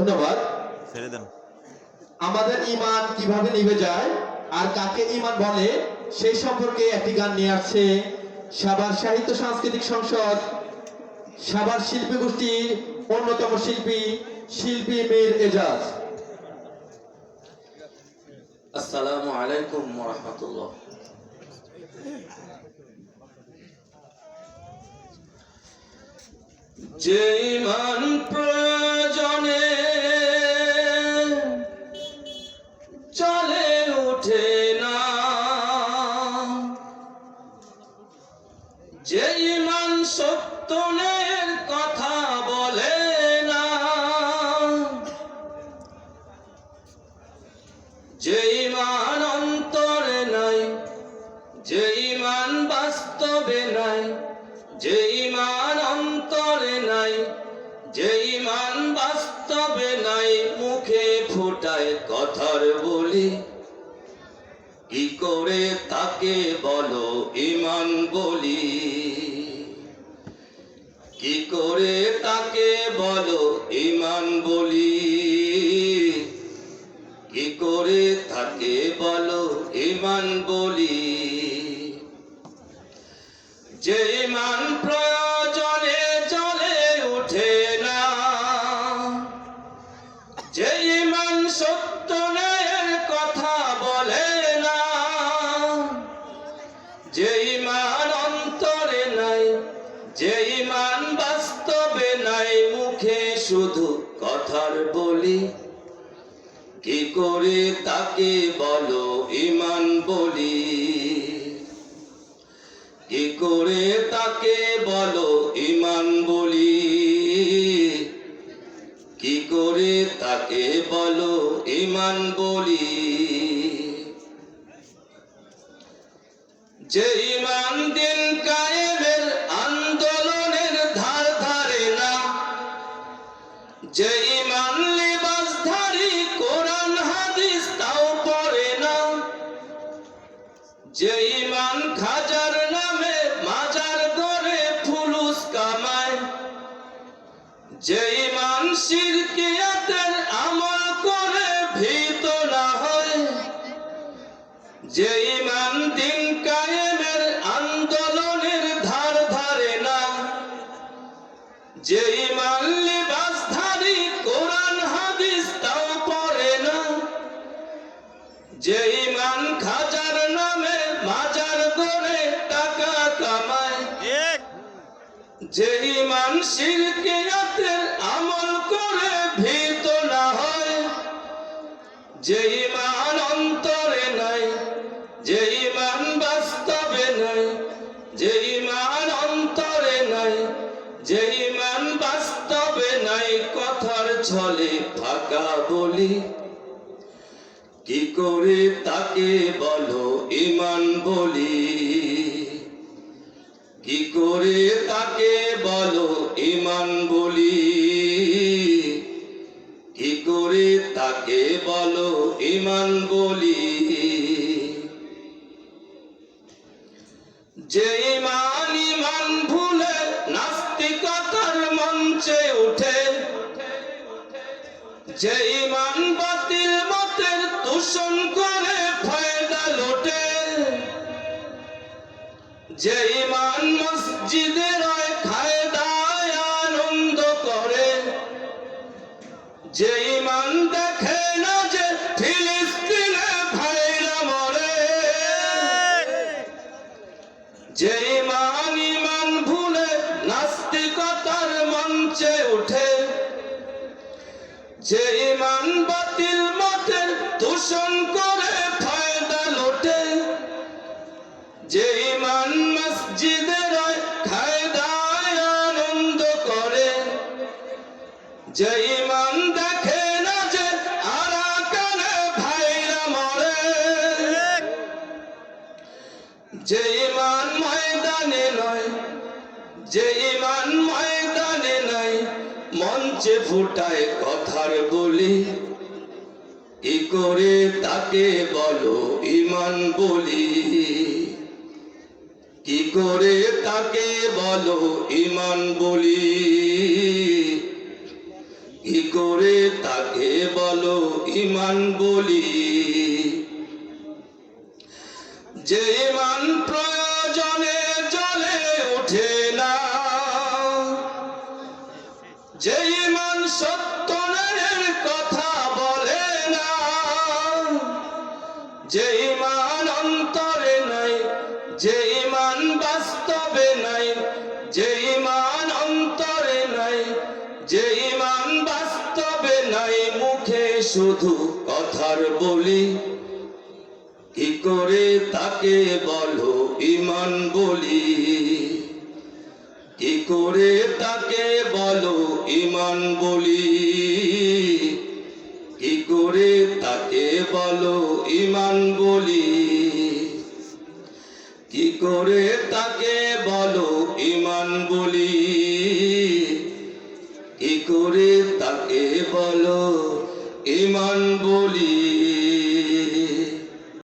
ধন্যবাদ। ছেড়ে দেন। আমাদের ঈমান কিভাবে নিভে যায় আর কাকে ঈমান বলে সেই সম্পর্কে একটি গান নিয়ে আসছে সাভার সাহিত্য সাংস্কৃতিক সংসদ, সাভার শিল্পী গোষ্ঠীর অন্যতম শিল্পী মীর এজাজ। আসসালামু আলাইকুম ওয়া রাহমাতুল্লাহ। যে ঈমান প্রয়োজনে চলে ওঠে না, যে ঈমান সত্যের কথা বলে না, যে ঈমান অন্তরে নাই, যে ঈমান বাস্তবে নাই, যে ঈমান অন্তরে নাই, যে ঈমান বাস্তবে নাই, মুখে ফোটায় কথার বলি, কি করে তাকে বলো ঈমান বলি, কি করে তাকে বলো ঈমান বলি, কি করে তাকে বলো ঈমান বলি। যে ঈমান প্রয়োজনে জ্বলে ওঠে না, যে ঈমান সত্য ন্যায়ের কথা বলে না, যে ঈমান অন্তরে নাই, যে ঈমান বাস্তবে নাই, মুখে শুধু কথার বলি, কি করে তাকে বলো ঈমান বলি, কি করে তাকে বলো ঈমান বলি, কি করে তাকে বলো ঈমান বলি। যে ঈমান দিন কায়েমের আন্দোলনের ধার ধারে না, যে ঈমান লিবাসধারী কোরআন হাদিস তাও পড়ে না, যে ঈমান খাজার নামে মাজার গড়ে ফুলুস কামায়, যে ঈমান শিরকিয়াতের আমল করে ভীত না হয়, যে ঈমান দিন কায়েমের আন্দোলনের ধার ধারে না, যে ঈমান লিবাসধারী কোরআন হাদিস তাও পড়ে না, যে ঈমান খাজার নামে মাজার গড়ে টাকা কামায়, যে ঈমান শিরকিয়াতের আমল করে ভীত না হয়, যে ঈমান অন্তরে নাই, যে ঈমান বাস্তবে নাই, যে ঈমান অন্তরে নাই, যে ঈমান বাস্তবে নাই, কথার ছলে ফাঁকা বলি, কি করে তাকে বলো ঈমান বলি, কি করে তাকে বলো ঈমান বলি, কি করে তাকে বলো ঈমান বলি। যে ঈমান ঈমান ভুলে নাস্তিকতার মঞ্চে উঠে, যে ঈমান বাতিল মতের দূষণ করে ফায়দা লোটে, যে ঈমান মসজিদে রয় খায় দায় আনন্দ করে, যে ঈমান দেখে না যে ফিলিস্তিনে ভাইরা মরে, যে ঈমান ঈমান ভুলে নাস্তিকতার মঞ্চে উঠে, যে ঈমান বাতিল মতের দূষণ করে ফায়দা লোটে, যে ঈমান মসজিদে রয় খায় দায় আনন্দ করে, যে ঈমান দেখে না যে আরাকানে ভাইরা মরে, যে ঈমান ময়দানে নয়, যে ঈমান ময়দানে নাই, মঞ্চে ফুটায় কথার বলি, কি করে তাকে বলো ঈমান বলি, কি করে তাকে বলো ঈমান বলি, কি করে তাকে বলো ঈমান বলি? যে ঈমান প্রয়োজনে জ্বলে ওঠে না, যে ঈমান সত্য ন্যায়ের কথা বলে না, যে ঈমান অন্তরে নাই, যে ঈমান বাস্তবে নাই, যে ঈমান অন্তরে নাই, যে ঈমান বাস্তবে নাই, মুখে শুধু কথার বলি, কি করে তাকে বলো ঈমান বলি? কি করে তাকে বলো ঈমান বলি? কি করে তাকে বলো ঈমান বলি? কি করে তাকে বলো ঈমান বলি? কি করে তাকে বলো ঈমান বলি?